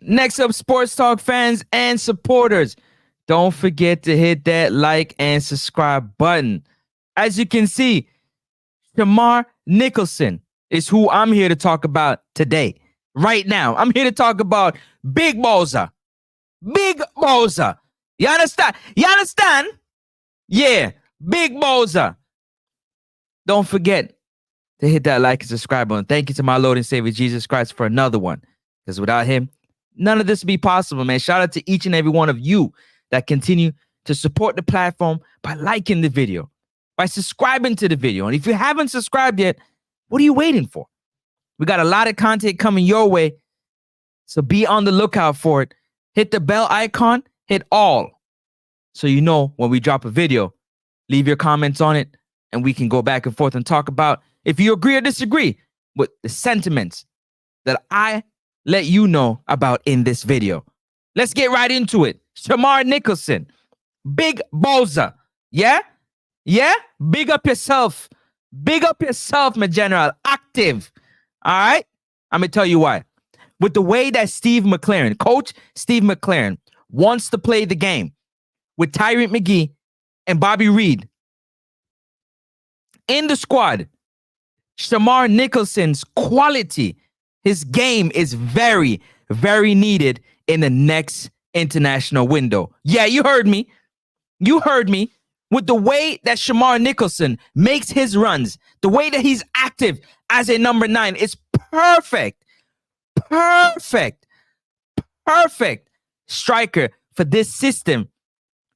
Next up, Sports Talk fans and supporters, don't forget to hit that like and subscribe button. As you can see, Shamar Nicholson is who I'm here to talk about today. Right now, I'm here to talk about Big Boza. Big Boza. You understand? You understand? Yeah, Big Boza. Don't forget to hit that like and subscribe button. Thank you to my Lord and Savior Jesus Christ for another one. Because without him, none of this would be possible, man. Shout out to each and every one of you that continue to support the platform by liking the video, by subscribing to the video. And if you haven't subscribed yet, what are you waiting for? We got a lot of content coming your way, so be on the lookout for it. Hit the bell icon, hit all, so you know when we drop a video. Leave your comments on it, and we can go back and forth and talk about if you agree or disagree with the sentiments that I let you know about in this video. Let's get right into it. Shamar Nicholson, Big Boza. Yeah? Yeah? Big up yourself. Big up yourself, my general. Active. All right? I'm going to tell you why. With the way that Steve McLaren, Coach Steve McLaren, wants to play the game with Tyreek McGee and Bobby Reed in the squad, Shamar Nicholson's quality, his game is very, very needed in the next international window. Yeah, you heard me. You heard me. With the way that Shamar Nicholson makes his runs, the way that he's active as a number 9 is perfect. Perfect striker for this system,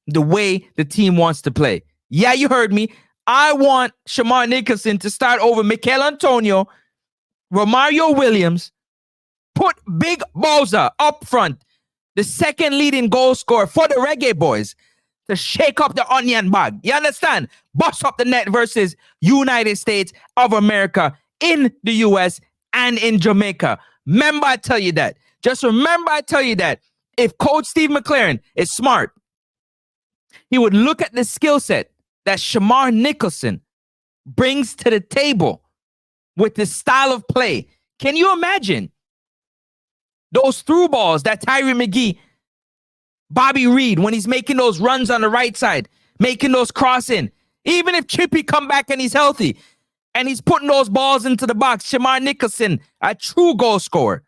the way the team wants to play. Yeah, you heard me. I want Shamar Nicholson to start over Mikel Antonio, Romario Williams, put Big Boza up front, the second leading goal scorer for the Reggae Boyz, to shake up the onion bag. You understand? Bust up the net versus United States of America in the US and in Jamaica. Remember, I tell you that. Just remember, I tell you that. If Coach Steve McLaren is smart, he would look at the skill set that Shamar Nicholson brings to the table with the style of play. Can you imagine those through balls that Tyreek McGee, Bobby Reed, when he's making those runs on the right side, making those crossing, even if Chippy come back and he's healthy and he's putting those balls into the box, Shamar Nicholson, a true goal scorer,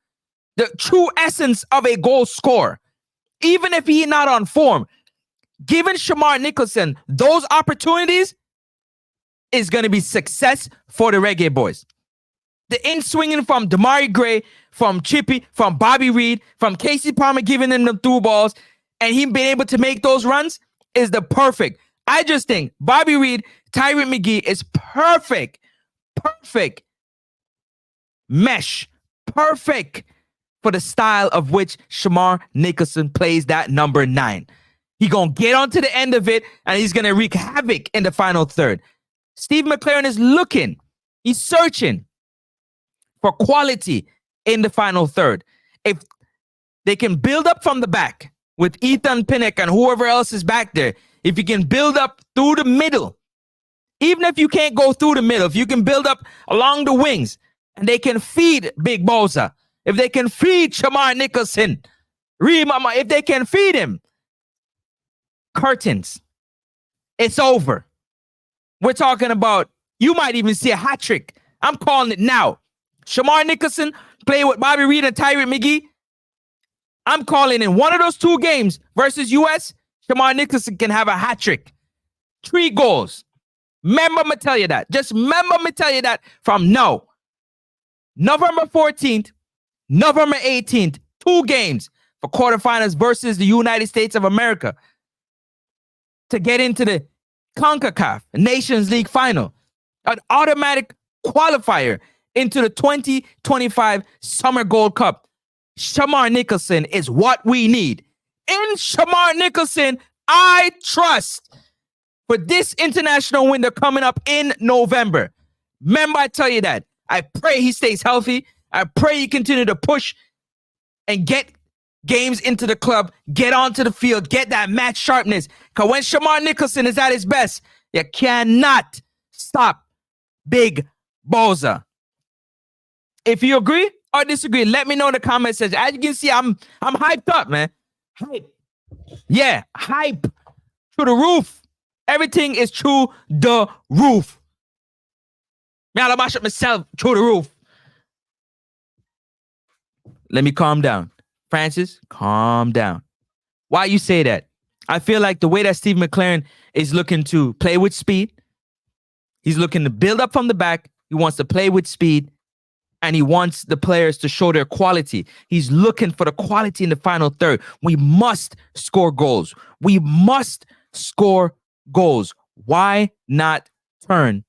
the true essence of a goal scorer, even if he's not on form, giving Shamar Nicholson those opportunities is going to be success for the Reggae Boyz. The in-swinging from Damari Gray, from Chippy, from Bobby Reed, from Casey Palmer giving them the through balls, and him being able to make those runs is the perfect. I just think Bobby Reed, Tyreek McGee is perfect mesh, perfect for the style of which Shamar Nicholson plays that number 9. He's going to get onto the end of it, and he's going to wreak havoc in the final third. Steve McLaren is looking. He's searching for quality in the final third. If they can build up from the back with Ethan Pinnock and whoever else is back there, if you can build up through the middle, even if you can't go through the middle, if you can build up along the wings, and they can feed Big Boza, if they can feed Shamar Nicholson, if they can feed him, curtains. It's over. We're talking about, you might even see a hat trick. I'm calling it now. Shamar Nicholson play with Bobby Reed and Tyreek McGee. I'm calling in one of those 2 games versus US, Shamar Nicholson can have a hat trick. 3 goals. Remember me tell you that. Just remember me tell you that from now. November 14th, November 18th, 2 games for quarterfinals versus the United States of America to get into the CONCACAF Nations League final, an automatic qualifier into the 2025 Summer Gold Cup. Shamar Nicholson is what we need. In Shamar Nicholson, I trust for this international window coming up in November. Remember, I tell you that. I pray he stays healthy. I pray he continue to push and get games into the club, get onto the field, get that match sharpness. Because when Shamar Nicholson is at his best, you cannot stop Big Boza. If you agree, or disagree? Let me know in the comment section. As you can see, I'm hyped up, man. Hype. Yeah, hype to the roof. Everything is through the roof. Man, I'll mash up myself through the roof. Let me calm down. Francis, calm down. Why you say that? I feel like the way that Steve McLaren is looking to play with speed, he's looking to build up from the back. He wants to play with speed, and he wants the players to show their quality. He's looking for the quality in the final third. We must score goals. We must score goals. Why not turn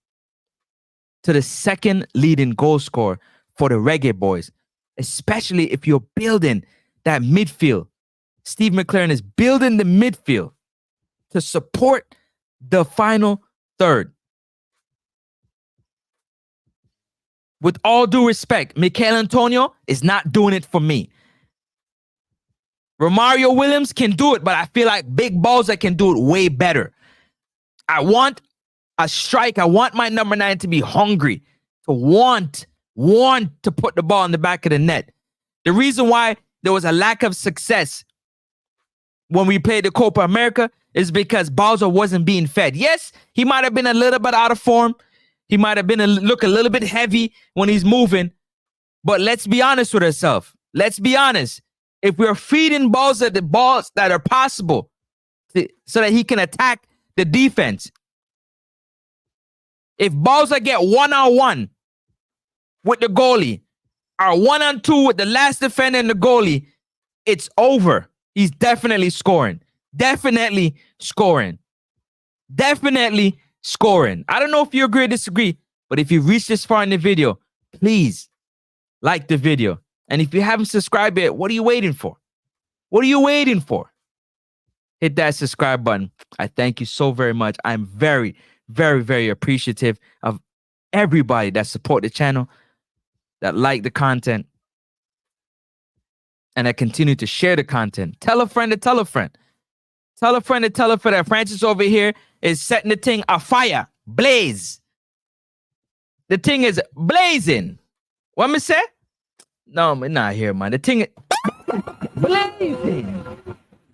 to the second leading goal scorer for the Reggae Boyz, especially if you're building that midfield? Steve McLaren is building the midfield to support the final third. With all due respect, Mikel Antonio is not doing it for me. Romario Williams can do it, but I feel like Big Balls can do it way better. I want a strike. I want my number 9 to be hungry, to want to put the ball in the back of the net. The reason why there was a lack of success when we played the Copa America is because Balzo wasn't being fed. Yes, he might have been a little bit out of form. He might have been look a little bit heavy when he's moving. But let's be honest with ourselves. Let's be honest. If we're feeding Balzo the balls that are possible so that he can attack the defense, if Balzo get one-on-one with the goalie or one-on-two with the last defender and the goalie, it's over. He's definitely scoring. Definitely scoring. Definitely scoring. I don't know if you agree or disagree, but if you reach this far in the video, please like the video. And if you haven't subscribed yet, what are you waiting for? What are you waiting for? Hit that subscribe button. I thank you so very much. I'm very, very, very appreciative of everybody that support the channel, that like the content, and that continue to share the content. Tell a friend to tell a friend. Tell a friend to tell a friend that Francis over here is setting the thing afire. Blaze. The thing is blazing. What me say? No, I'm not here, man. The thing is blazing.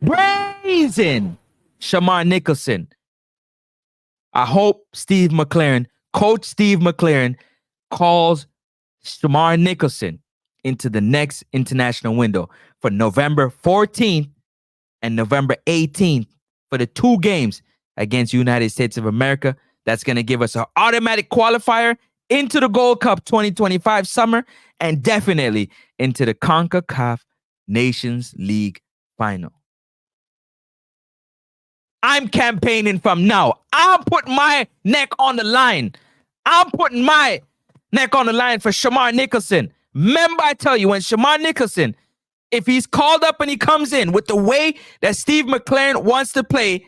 Blazing. Shamar Nicholson. I hope Steve McLaren, Coach Steve McLaren, calls Shamar Nicholson into the next international window for November 14th and November 18th for the 2 games against United States of America. That's going to give us an automatic qualifier into the Gold Cup 2025 summer and definitely into the CONCACAF Nations League final. I'm campaigning from now. I'm putting my neck on the line. I'm putting my neck on the line for Shamar Nicholson. Remember, I tell you, when Shamar Nicholson, if he's called up and he comes in with the way that Steve McLaren wants to play,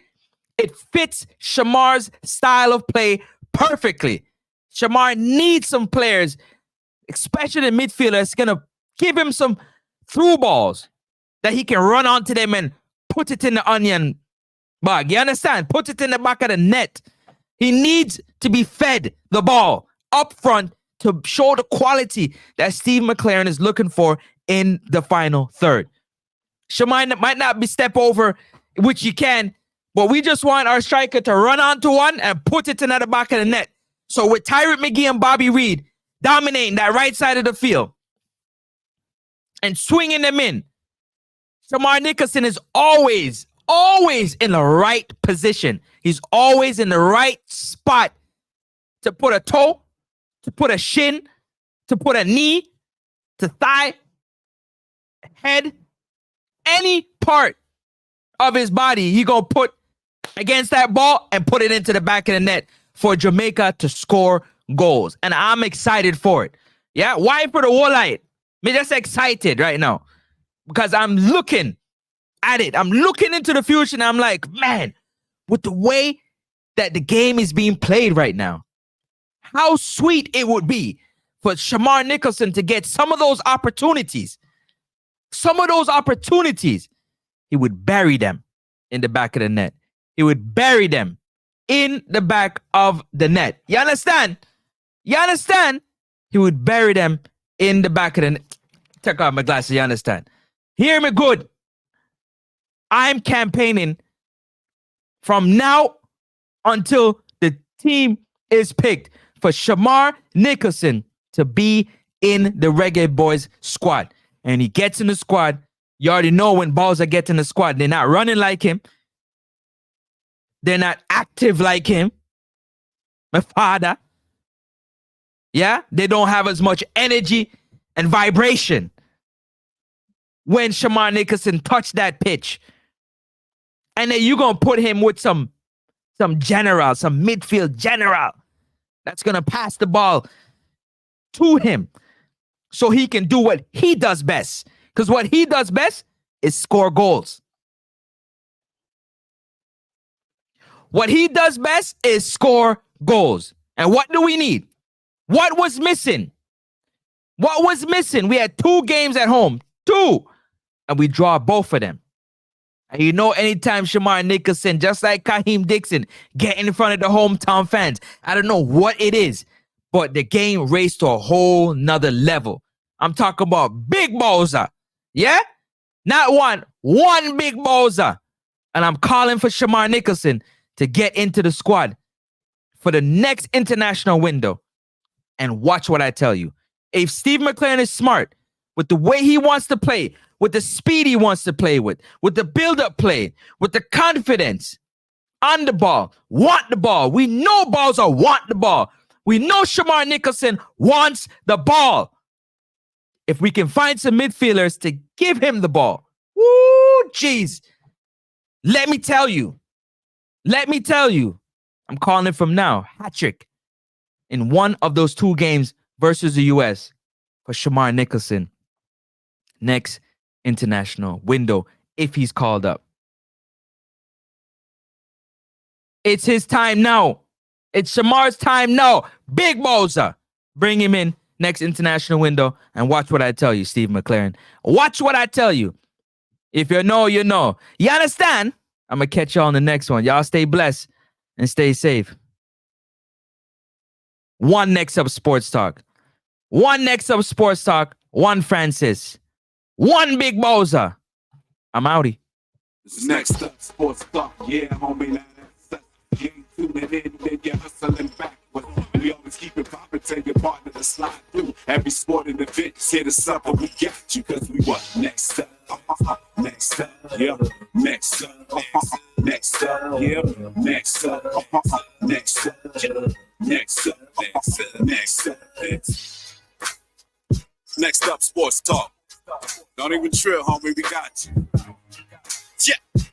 it fits Shamar's style of play perfectly. Shamar needs some players, especially the midfielder, that's going to give him some through balls that he can run onto them and put it in the onion bag. You understand? Put it in the back of the net. He needs to be fed the ball up front to show the quality that Steve McLaren is looking for in the final third. Shamar might not be step over, which he can, but we just want our striker to run onto one and put it in the back of the net. So with Tyrant McGee and Bobby Reed dominating that right side of the field and swinging them in, Shamar Nicholson is always in the right position. He's always in the right spot to put a toe, to put a shin, to put a knee, to thigh, head, any part of his body, he gonna put against that ball and put it into the back of the net for Jamaica to score goals. And I'm excited for it. Yeah, why for the walleye? I'm just excited right now because I'm looking at it. I'm looking into the future and I'm like, man, with the way that the game is being played right now, how sweet it would be for Shamar Nicholson to get some of those opportunities. Some of those opportunities, he would bury them in the back of the net. He would bury them in the back of the net. You understand? You understand? He would bury them in the back of the net. take off my glasses, you understand? Hear me good. I'm campaigning from now until the team is picked for Shamar Nicholson to be in the Reggae Boyz squad. And he gets in the squad. You already know when balls are getting in the squad, they're not running like him. They're not active like him. My father. Yeah? They don't have as much energy and vibration when Shamar Nicholson touched that pitch. And then you're going to put him with some general, some midfield general that's going to pass the ball to him so he can do what he does best. Because what he does best is score goals. What he does best is score goals. And what do we need? What was missing? What was missing? We had 2 games at home. 2. And we draw both of them. And you know, anytime Shamar Nicholson, just like Kaheem Dixon, get in front of the hometown fans, I don't know what it is, but the game raced to a whole nother level. I'm talking about big bowser. Yeah? Not one big bowser. And I'm calling for Shamar Nicholson to get into the squad for the next international window. And watch what I tell you. If Steve McLaren is smart with the way he wants to play, with the speed he wants to play with the build-up play, with the confidence on the ball, want the ball. We know Bowser want the ball. We know Shamar Nicholson wants the ball. If we can find some midfielders to give him the ball, woo, jeez. Let me tell you, I'm calling it from now, hat-trick in one of those 2 games versus the U.S. for Shamar Nicholson next international window if he's called up. It's his time now. It's Shamar's time now. Big Bowser. Bring him in next international window and watch what I tell you, Steve McLaren. Watch what I tell you. If you know, you know. You understand? I'm going to catch y'all on the next one. Y'all stay blessed and stay safe. One Next Up Sports Talk. One Next Up Sports Talk. One Francis. One Big Bowser. I'm outie. Next Up Sports Talk. Yeah, homie. You ain't tuning in, then you're hustling backwards. We always keep it poppin', tell your partner to slide through. Every sporting event, hit us up, and we got you, cause we what? Next up. Next up. Yeah. Next up. Next up. Yeah. Next up. Next up. Next up. Next up. Next Up Sports Talk. Don't even trill, homie, we got you. Yeah.